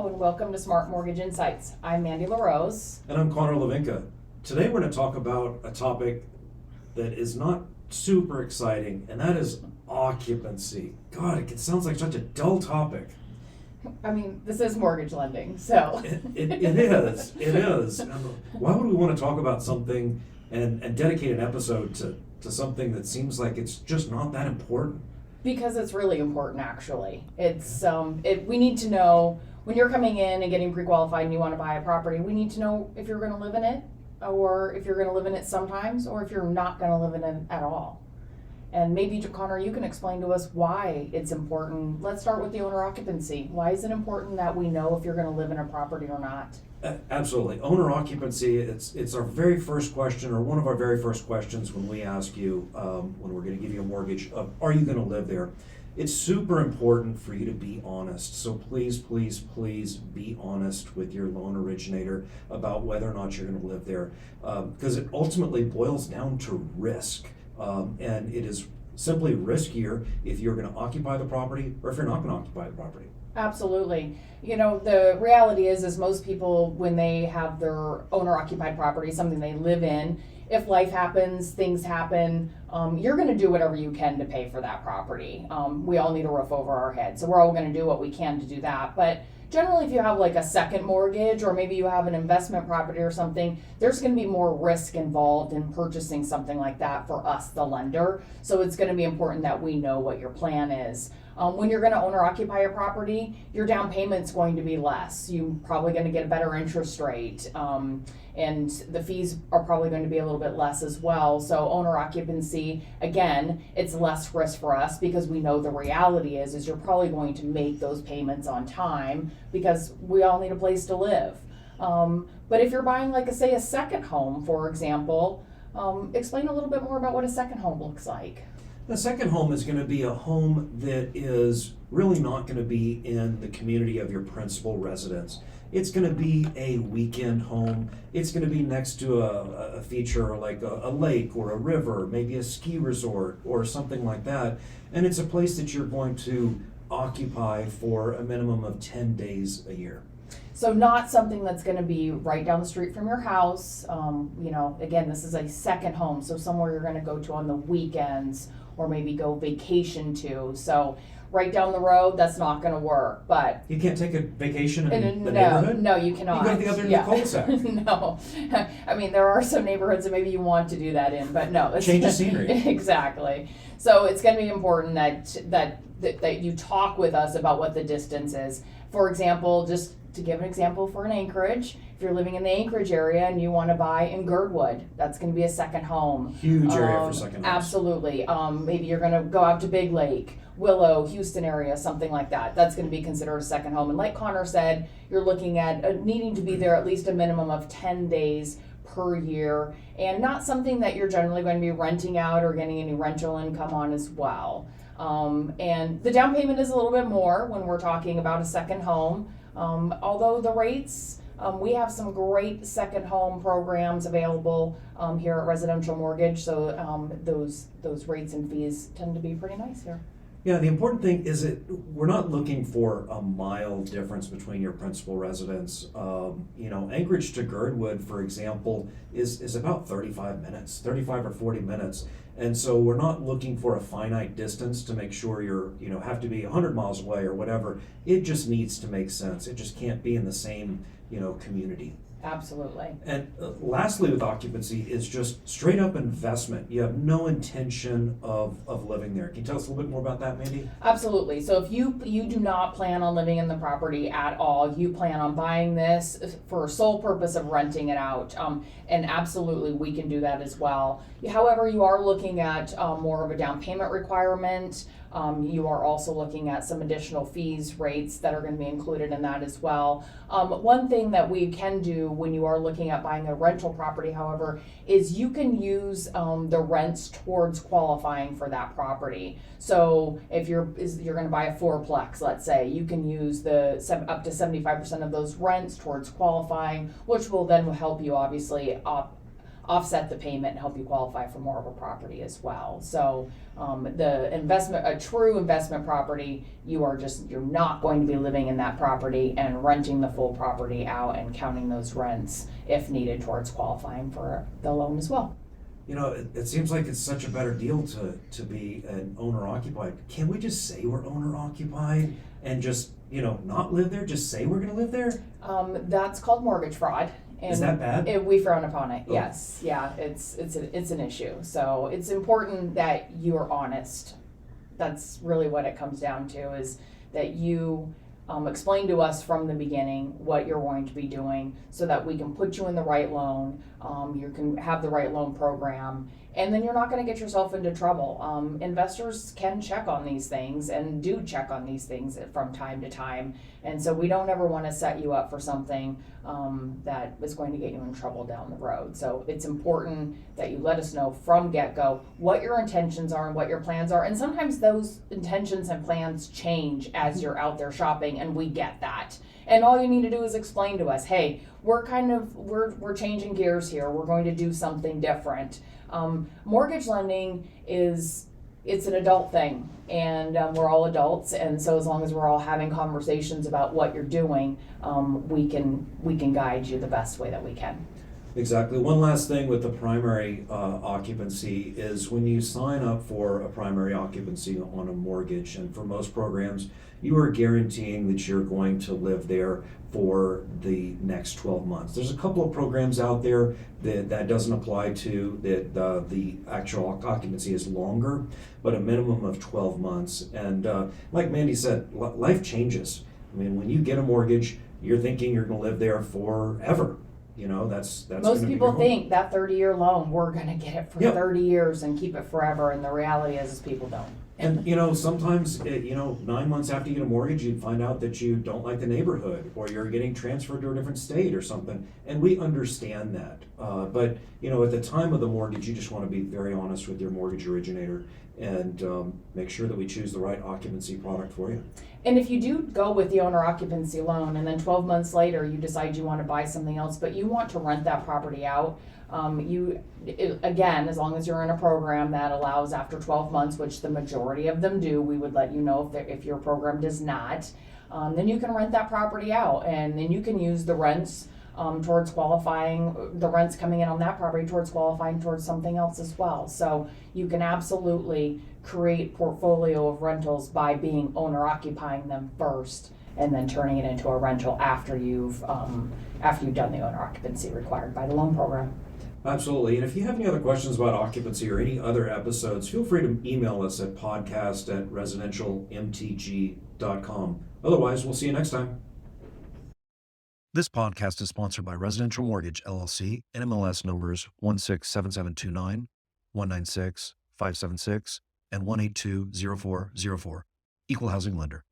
and welcome to Smart Mortgage Insights. I'm Mandy LaRose. And I'm Conor Levinka. Today we're going to talk about a topic that is not super exciting, and that is occupancy. God, it sounds like such a dull topic. I mean, this is mortgage lending, so. It is. And why would we want to talk about something and dedicate an episode to something that seems like it's just not that important? Because it's really important, actually. It's we need to know when you're coming in and getting pre-qualified and you want to buy a property, we need to know if you're going to live in it, or if you're going to live in it sometimes, or if you're not going to live in it at all. And maybe, Conor, you can explain to us why it's important. Let's start with the owner occupancy. Why is it important that we know if you're going to live in a property or not? Absolutely. Owner occupancy, it's our very first question, or one of our very first questions when we ask you, when we're going to give you a mortgage, are you going to live there? It's super important for you to be honest. So please, please, please be honest with your loan originator about whether or not you're going to live there, because it ultimately boils down to risk. And it is simply riskier if you're going to occupy the property or if you're not going to occupy the property. Absolutely. You know, the reality is most people, when they have their owner-occupied property, something they live in, if life happens, things happen, you're going to do whatever you can to pay for that property. We all need a roof over our head, so we're all going to do what we can to do that. But generally, if you have like a second mortgage, or maybe you have an investment property or something, there's going to be more risk involved in purchasing something like that for us, the lender. So it's going to be important that we know what your plan is. When you're going to own or occupy a property, your down payment's going to be less. You're probably going to get a better interest rate, and the fees are probably going to be a little bit less as well. So owner occupancy, again, it's less risk for us because we know the reality is you're probably going to make those payments on time because we all need a place to live. But if you're buying, like, say, a second home, for example, explain a little bit more about what a second home looks like. The second home is going to be a home that is really not going to be in the community of your principal residence. It's going to be a weekend home. It's going to be next to a feature like a lake or a river, maybe a ski resort or something like that. And it's a place that you're going to occupy for a minimum of 10 days a year. So not something that's going to be right down the street from your house. Again, this is a second home, so somewhere you're going to go to on the weekends or maybe go vacation to. So right down the road, that's not going to work. But you can't take a vacation in the neighborhood? No, you cannot. You go to the other end of the cul-de-sac. No. I mean, there are some neighborhoods that maybe you want to do that in, but no. Change of scenery. Exactly. So it's going to be important that you talk with us about what the distance is. For example, just to give an example for an Anchorage, if you're living in the Anchorage area and you want to buy in Girdwood, that's going to be a second home. Huge area for second homes. Absolutely. Maybe you're going to go out to Big Lake, Willow, Houston area, something like that. That's going to be considered a second home. And like Conor said, you're looking at needing to be there at least a minimum of 10 days per year, and not something that you're generally going to be renting out or getting any rental income on as well. And the down payment is a little bit more when we're talking about a second home. Although the rates, we have some great second home programs available here at Residential Mortgage, so those rates and fees tend to be pretty nice here. Yeah, the important thing is that we're not looking for a mile difference between your principal residence. Anchorage to Girdwood, for example, is about 35 or 40 minutes. And so we're not looking for a finite distance to make sure have to be 100 miles away or whatever. It just needs to make sense. It just can't be in the same, community. Absolutely. And lastly, with occupancy is just straight up investment. You have no intention of living there. Can you tell us a little bit more about that, Mandy? Absolutely. So if you do not plan on living in the property at all, you plan on buying this for a sole purpose of renting it out, and absolutely we can do that as well. However, you are looking at more of a down payment requirement. You are also looking at some additional fees, rates that are going to be included in that as well. One thing that we can do when you are looking at buying a rental property, however, is you can use the rents towards qualifying for that property. So if you're going to buy a fourplex, let's say, you can use up to 75% of those rents towards qualifying, which will then help you obviously offset the payment and help you qualify for more of a property as well. So a true investment property, you're not going to be living in that property and renting the full property out and counting those rents if needed towards qualifying for the loan as well. It seems like it's such a better deal to be an owner occupied. Can we just say we're owner occupied and just, not live there? Just say we're gonna live there? That's called mortgage fraud. And Is that bad? We frown upon it. Oh. Yes. Yeah. It's an issue. So it's important that you're honest. That's really what it comes down to, is that you explain to us from the beginning what you're going to be doing so that we can put you in the right loan. You can have the right loan program, and then you're not going to get yourself into trouble. Investors can check on these things and do check on these things from time to time. And so we don't ever want to set you up for something that is going to get you in trouble down the road. So it's important that you let us know from get-go what your intentions are and what your plans are. And sometimes those intentions and plans change as you're out there shopping, and we get that. And all you need to do is explain to us, hey, we're changing gears here. We're going to do something different. Mortgage lending it's an adult thing, and we're all adults, and so as long as we're all having conversations about what you're doing, we can guide you the best way that we can. Exactly. One last thing with the primary occupancy is when you sign up for a primary occupancy on a mortgage, and for most programs, you are guaranteeing that you're going to live there for the next 12 months. There's a couple of programs out there that doesn't apply to, that the actual occupancy is longer, but a minimum of 12 months. And like Mandy said, life changes. I mean, when you get a mortgage, you're thinking you're going to live there forever. That's most people think that 30-year loan, we're going to get it for 30 years and keep it forever, and the reality is people don't. And sometimes 9 months after you get a mortgage, you'd find out that you don't like the neighborhood, or you're getting transferred to a different state or something, and we understand that. But at the time of the mortgage, you just want to be very honest with your mortgage originator and make sure that we choose the right occupancy product for you. And if you do go with the owner occupancy loan, and then 12 months later you decide you want to buy something else, but you want to rent that property out, again, as long as you're in a program that allows after 12 months, which the majority of them do, we would let you know if your program does not, then you can rent that property out, and then you can use the rents towards qualifying, the rents coming in on that property towards qualifying towards something else as well. So you can absolutely create portfolio of rentals by being owner occupying them first, and then turning it into a rental after you've done the owner occupancy required by the loan program. Absolutely. And if you have any other questions about occupancy or any other episodes, feel free to email us at podcast@residentialmtg.com. Otherwise, we'll see you next time. This podcast is sponsored by Residential Mortgage, LLC, NMLS numbers 167729, 196, 576, and 1820404. Equal housing lender.